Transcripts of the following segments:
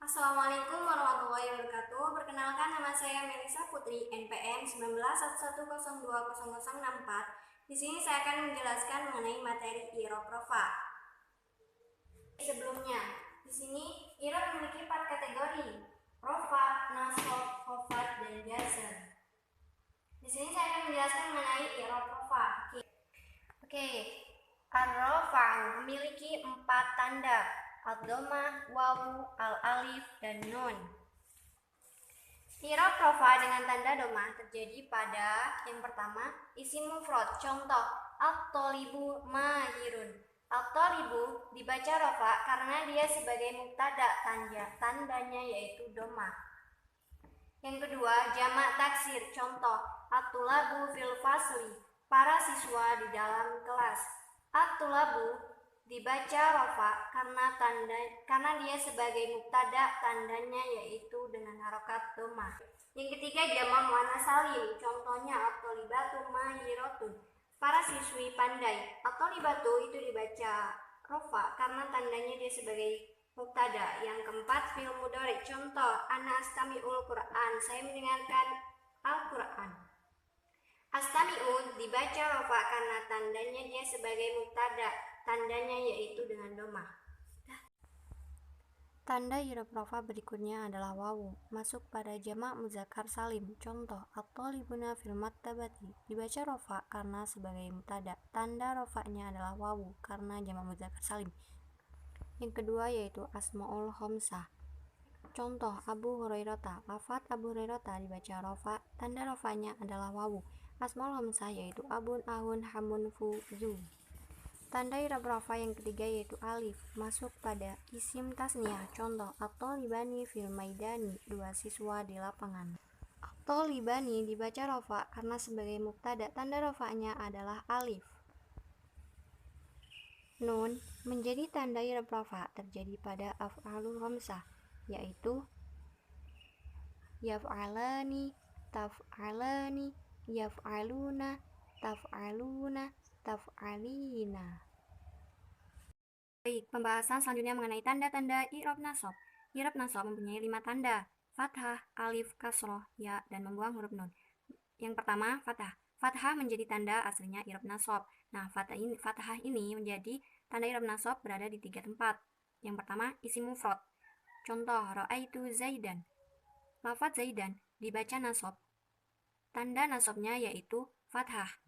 Assalamualaikum warahmatullahi wabarakatuh. Perkenalkan, nama saya Melisa Putri, NPM 1911102064. Di sini saya akan menjelaskan mengenai materi i'rab rofa. Sebelumnya, di sini i'rab memiliki 4 kategori: rofa, nasab, khafad, dan jazm. Di sini saya akan menjelaskan mengenai i'rab rofa. Oke. Ar-rafa'u memiliki 4 tanda: ad-dhammah, wawu, al-alif, dan nun. I'rab rofa dengan tanda dhammah terjadi pada yang pertama, isim mufrad. Contoh, at-thalibu mahirun. At-thalibu dibaca rofa karena dia sebagai mubtada, tandanya yaitu dhammah. Yang kedua, jamak taksir. Contoh, at-tulabu fil fasli. Para siswa di dalam kelas. At-tulabu dibaca rofa karena dia sebagai mubtada, tandanya yaitu dengan harokat dhammah. Yang ketiga, jamak muannats salim. Contohnya, at-thalibatu mahiratun. Para siswi pandai. At-thalibatu itu dibaca rofa karena tandanya dia sebagai mubtada. Yang keempat, fi'il mudhari. Contoh, ana astami'ul Qur'an. Saya mendengarkan Al-Qur'an. Astami'u dibaca rofa karena tandanya dia sebagai mubtada, tandanya yaitu dengan dhammah. Tanda i'rab rofa berikutnya adalah wawu, masuk pada jamak muzakkar salim. Contoh, at-thalibuna fil maktabati. Dibaca rofa karena sebagai mubtada, tanda rofanya adalah wawu karena jamak muzakkar salim. Yang kedua yaitu asmaul khamsah. Contoh, Abu Hurairah. Lafaz Abu Hurairah dibaca rofa, tanda rofanya adalah wawu. Asmaul khamsah yaitu abun, ahun, hamun, fu, zu. Tanda i'rab rofa yang ketiga yaitu alif, masuk pada isim tasniyah. Contoh, at-thalibani fil maidani. 2 siswa di lapangan. At-thalibani dibaca rofa karena sebagai mubtada, tanda rofanya adalah alif. Nun menjadi tanda i'rab rofa terjadi pada af'alul khamsah, yaitu yaf'alani, taf'alani, yaf'aluna, taf'aluna, taf'alina. Baik, pembahasan selanjutnya mengenai tanda-tanda i'rab nasab. I'rab nasab mempunyai 5 tanda: fathah, alif, kasroh, ya, dan membuang huruf nun. Yang pertama, fathah. Fathah menjadi tanda aslinya i'rab nasab. Nah, fathah ini menjadi tanda i'rab nasab berada di 3 tempat. Yang pertama, isim mufrad. Contoh, ra'aitu Zaidan. Lafaz Zaidan dibaca nasab. Tanda nasabnya yaitu fathah.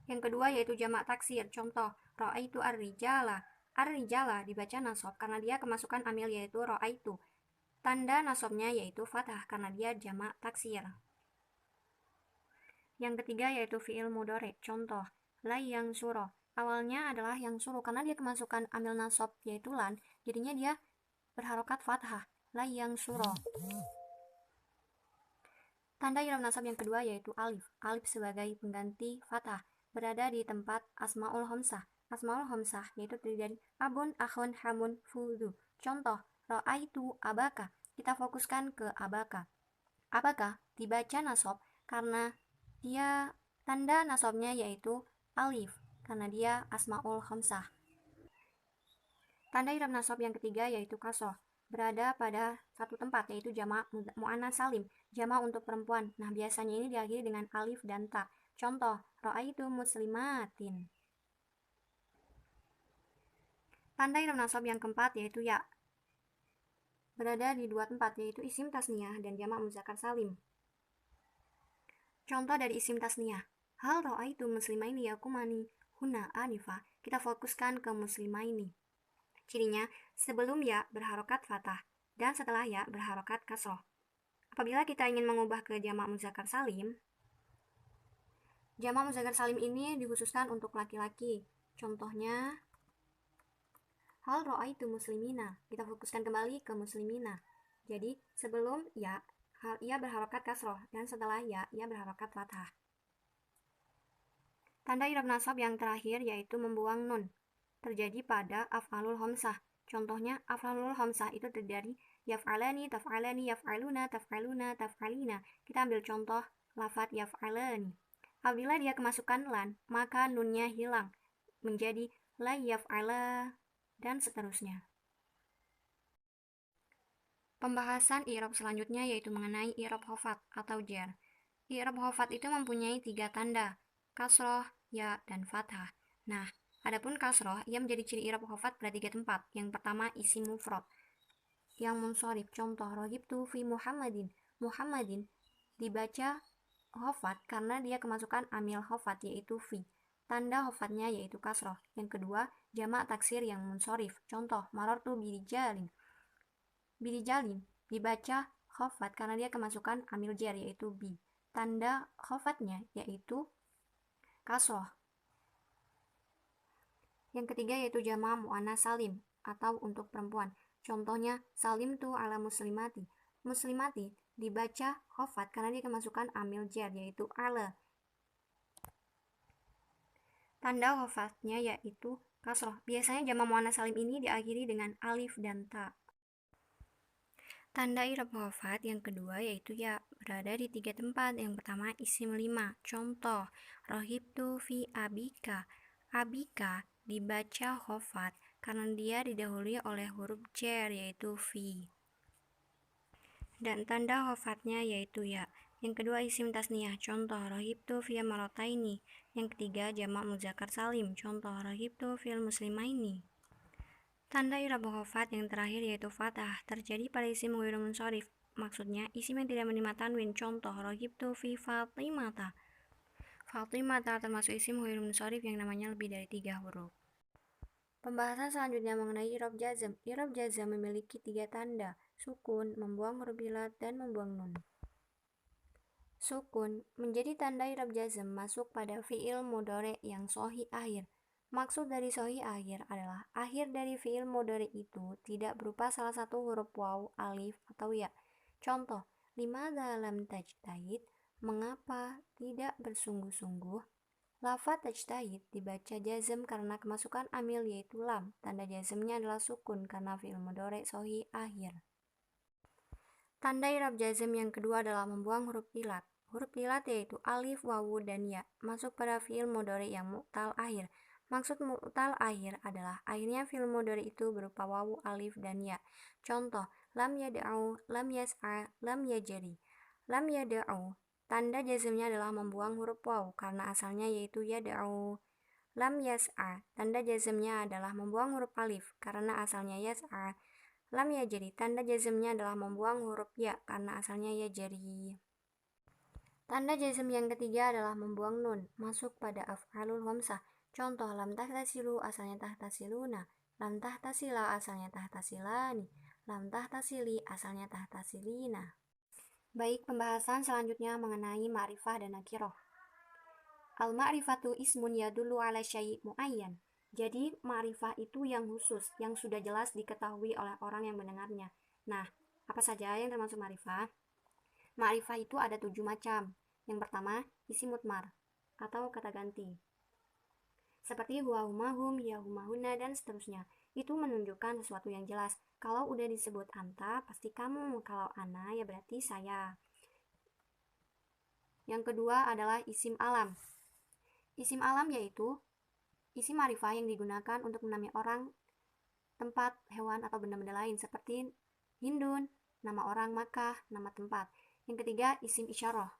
Yang kedua yaitu jamak taksir. Contoh, ra'aitu ar-rijala. Ar-rijala dibaca nasab karena dia kemasukan amil yaitu ra'aitu. Tanda nasabnya yaitu fathah karena dia jamak taksir. Yang ketiga yaitu fi'il mudhari. Contoh, la yang suruh. Awalnya adalah yang suruh karena dia kemasukan amil nasab yaitu lan, jadinya dia berharokat fathah. La yang suruh. Tanda i'rab nasab yang kedua yaitu alif. Alif sebagai pengganti fathah berada di tempat asmaul khamsah. Asmaul khamsah yaitu terdiri dari abun, akhun, hamun, fudu. Contoh, ra'aitu abaka. Kita fokuskan ke abaka. Abaka dibaca nasab karena dia tanda nasabnya yaitu alif karena dia asmaul khamsah. Tanda i'rab nasab yang ketiga yaitu kasroh, berada pada satu tempat yaitu jamak muannats salim, jamak untuk perempuan. Nah, biasanya ini diakhiri dengan alif dan ta. Contoh, ra'aitu muslimatin. Tanda i'rab nasab yang keempat yaitu ya, berada di 2 tempat yaitu isim tasniyah dan jamak muzakkar salim. Contoh dari isim tasniyah, hal ra'aitu muslimaini yakumani huna anifa. Kita fokuskan ke muslimaini. Cirinya, sebelum ya berharokat fathah dan setelah ya berharokat kasroh. Apabila kita ingin mengubah ke jamak muzakkar salim, jamak muzakkar salim ini dikhususkan untuk laki-laki. Contohnya, hal ra'aitu muslimina. Kita fokuskan kembali ke muslimina. Jadi, sebelum ya berharokat kasroh dan setelah ya berharokat fathah. Tanda i'rab nasab yang terakhir yaitu membuang nun, terjadi pada af'alul khamsah. Contohnya, af'alul khamsah itu terdiri yaf'alani, taf'alani, yaf'aluna, taf'aluna, taf'alina. Kita ambil contoh lafaz yaf'alani. Apabila dia kemasukan lan, maka nunnya hilang menjadi la yaf'ala dan seterusnya. Pembahasan i'rab selanjutnya yaitu mengenai i'rab khafat atau jar. I'rab khafat itu mempunyai 3 tanda, kasroh, ya, dan fathah. Nah, adapun kasroh, ia menjadi ciri i'rab khafat pada 3 tempat. Yang pertama, isim mufrad yang munsharif. Contoh, rohibtu fi Muhammadin. Muhammadin dibaca khafat karena dia kemasukan amil khafat yaitu fi. Tanda khafatnya yaitu kasroh. Yang kedua, jamak taksir yang munsharif. Contoh, marartu birijalin. Birijalin dibaca khafat karena dia kemasukan amil jar yaitu bi. Tanda khafatnya yaitu kasroh. Yang ketiga yaitu jamak muannas salim atau untuk perempuan. Contohnya, salim tu ala muslimati. Muslimati dibaca khafat karena dia kemasukan amil jar yaitu ala. Tanda khafatnya yaitu kasroh. Biasanya jamak muannas salim ini diakhiri dengan alif dan ta. Tanda i'rab khafat yang kedua yaitu ya, berada di 3 tempat. Yang pertama, isim 5. Contoh, rohibtu fi abika. Abika dibaca khafat karena dia didahului oleh huruf jar yaitu fi. Dan tanda khafatnya yaitu ya. Yang kedua, isim tasniyah. Contoh, rohibtu fi marataini. Yang ketiga, jamak muzakkar salim. Contoh, rohibtu fil muslimaini. Tanda i'rab khafat yang terakhir yaitu fathah, terjadi pada isim ghairu munsharif. Maksudnya, isim yang tidak menerima tanwin. Contoh, rohibtu fi Fatimata. Fatimata termasuk isim ghairu munsharif yang namanya lebih dari 3 huruf. Pembahasan selanjutnya mengenai i'rab jazm. I'rab jazm memiliki 3 tanda, sukun, membuang huruf ilat, dan membuang nun. Sukun menjadi tanda i'rab jazm masuk pada fi'il mudhari yang sahih akhir. Maksud dari sahih akhir adalah akhir dari fi'il mudhari itu tidak berupa salah satu huruf waw, alif, atau ya. Contoh, limadza lam tajtahid, mengapa tidak bersungguh-sungguh. Lafaz tajtahid dibaca jazm karena kemasukan amil yaitu lam. Tanda jazmnya adalah sukun karena fi'il mudhari sahih akhir. Tanda i'rab jazm yang kedua adalah membuang huruf ilat. Huruf ilat yaitu alif, wawu, dan ya masuk pada fi'il mudhari yang mu'tal akhir. Maksud mu'tal akhir adalah akhirnya fi'il mudhari itu berupa wawu, alif, dan ya. Contoh, lam yad'u, lam yas'a, lam yajri. Lam yad'u, tanda jazmnya adalah membuang huruf waw karena asalnya yaitu yad'u. Lam yas'a, tanda jazmnya adalah membuang huruf alif karena asalnya yas'a. Lam yajri, tanda jazmnya adalah membuang huruf ya karena asalnya yajri. Tanda jazm yang ketiga adalah membuang nun, masuk pada af'alul khamsah. Contoh, lam tahtasilu asalnya tahtasiluna, lam tahtasila asalnya tahtasilani, lam tahtasili asalnya tahtasilina. Baik, pembahasan selanjutnya mengenai ma'rifah dan nakirah. Al-ma'rifatu ismun yadullu ala syai' mu'ayyan. Jadi, ma'rifah itu yang khusus, yang sudah jelas diketahui oleh orang yang mendengarnya. Nah, apa saja yang termasuk ma'rifah? Ma'rifah itu ada 7 macam. Yang pertama, isim mudmar atau kata ganti. Seperti huwa humahum, ya humahuna, dan seterusnya. Itu menunjukkan sesuatu yang jelas. Kalau udah disebut anta, pasti kamu. Kalau ana, ya berarti saya. Yang kedua adalah isim alam. Isim alam yaitu isim ma'rifah yang digunakan untuk menamai orang, tempat, hewan, atau benda-benda lain seperti Hindun, nama orang, Makkah, nama tempat. Yang ketiga, isim isyarah.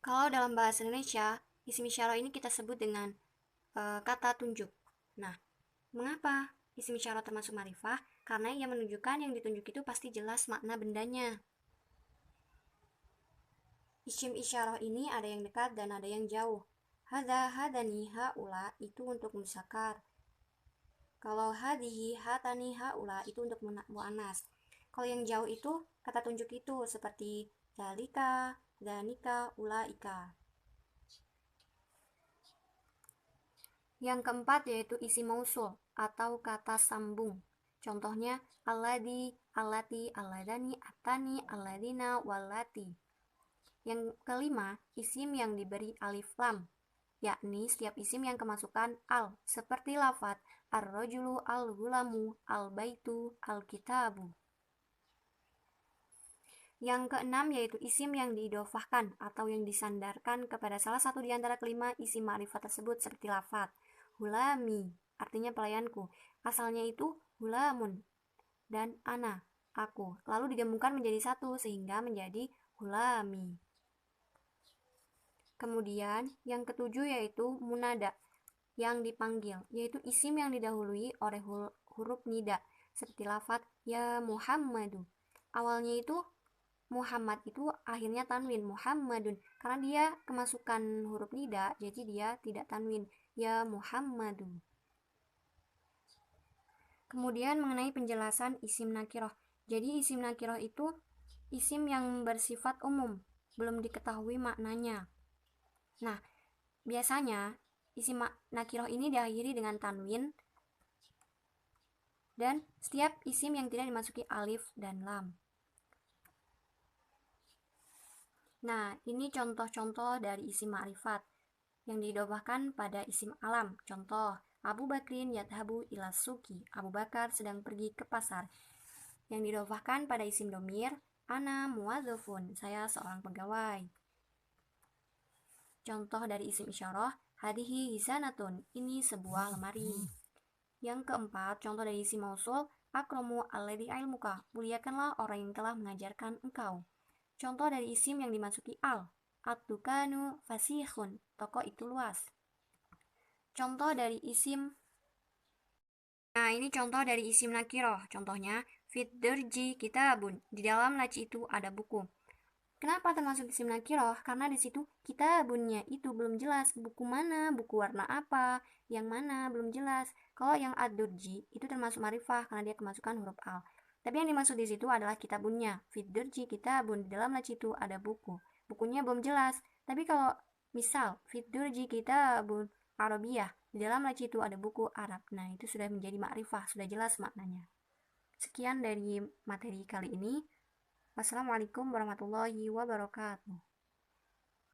Kalau dalam bahasa Indonesia, isim isyarah ini kita sebut dengan kata tunjuk. Nah, mengapa isim isyarah termasuk ma'rifah? Karena ia menunjukkan yang ditunjuk itu pasti jelas makna bendanya. Isim isyarah ini ada yang dekat dan ada yang jauh. Hadza, hadani, haula itu untuk muzakkar. Kalau hadihi, hatani, haula itu untuk muannas. Kalau yang jauh itu kata tunjuk itu seperti zalika, zanika, ulaika. Yang keempat yaitu isim mausul atau kata sambung. Contohnya alladzi, allati, alladani, atani, alladina, wallati. Yang kelima, isim yang diberi alif lam, yakni setiap isim yang kemasukan al, seperti lafaz ar-rajulu, al-gulamu, al-baitu, al-kitabu. Yang keenam yaitu isim yang diidhofahkan atau yang disandarkan kepada salah satu di antara kelima isim ma'rifat tersebut seperti lafaz hulami, artinya pelayanku. Asalnya itu hulamun dan ana, aku, lalu digabungkan menjadi satu sehingga menjadi hulami. Kemudian yang ketujuh yaitu munada, yang dipanggil, yaitu isim yang didahului oleh huruf nida, seperti lafadz ya Muhammadu. Awalnya itu Muhammad itu akhirnya tanwin, Muhammadun, karena dia kemasukan huruf nida, jadi dia tidak tanwin, ya Muhammadu. Kemudian mengenai penjelasan isim nakiroh. Jadi isim nakiroh itu isim yang bersifat umum, belum diketahui maknanya. Nah, biasanya isim nakiroh ini diakhiri dengan tanwin dan setiap isim yang tidak dimasuki alif dan lam. Nah, ini contoh-contoh dari isim ma'rifat yang didobahkan pada isim alam. Contoh, Abu Bakrin yadhabu ila suki. Abu Bakar sedang pergi ke pasar. Yang didobahkan pada isim domir, ana muwadzafun. Saya seorang pegawai. Contoh dari isim isyarah, hadihi hisanatun. Ini sebuah lemari. Yang keempat, contoh dari isim mausul, akromu alladhi ilmuka. Muliakanlah orang yang telah mengajarkan engkau. Contoh dari isim yang dimasuki al, at-tukanu fasihun. Toko itu luas. Contoh dari isim. Nah, ini contoh dari isim nakiroh. Contohnya, fit derji kitabun. Di dalam laci itu ada buku. Kenapa termasuk isim nakiroh? Karena di situ kitabunnya itu belum jelas buku mana, buku warna apa, yang mana belum jelas. Kalau yang ad-durji itu termasuk ma'rifah karena dia kemasukan huruf al. Tapi yang dimaksud di situ adalah kitabunnya. Fit durji kitabun, di dalam laci itu ada buku. Bukunya belum jelas. Tapi kalau misal fit durji kitabun Arabiyah, di dalam laci itu ada buku Arab. Nah, itu sudah menjadi ma'rifah, sudah jelas maknanya. Sekian dari materi kali ini. Wassalamualaikum warahmatullahi wabarakatuh.